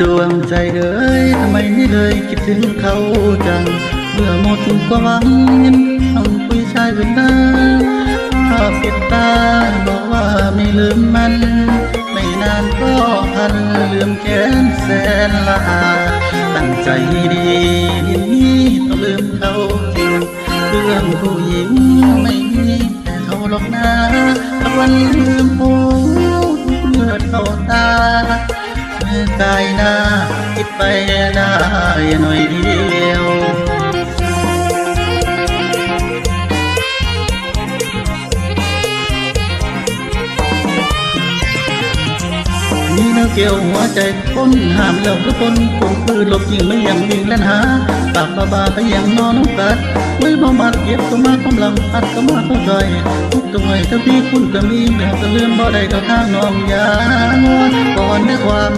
ดวงใจเอ๋ยทำไมไม่เลยคิดถึงเขาจังเมื่อหมดความหวังเห็นเขาคุยชายอื่นได้ภาพปิดตาบอกว่าไม่ลืมมันไม่นานก็พันลืมแค้นแสนละอาตั้งใจดีดินนี้ต้องลืมเขาจริงเรื่องผู้หญิงไม่มีแต่เขาหรอกนะถ้าวันลืมโอ้เลือดเข้าตาเมื่อกายหน้าคิดไปได้หน่อยเดียวมีแนวเกี่ยวหัวใจคนห้ามแล้วทุกคนคงคือหลบยิงไม่ยังวิ่งเล่นหาปากบาไปยังนอนน้ำกัดไม่บ่มาเก็บก็มาความลำพัดก็มาเข้าใจทุกตัวเท่าที่คุณก็มีแบบก็เลื่อนบ่ได้ต่อทางน้องยาก่อนในความ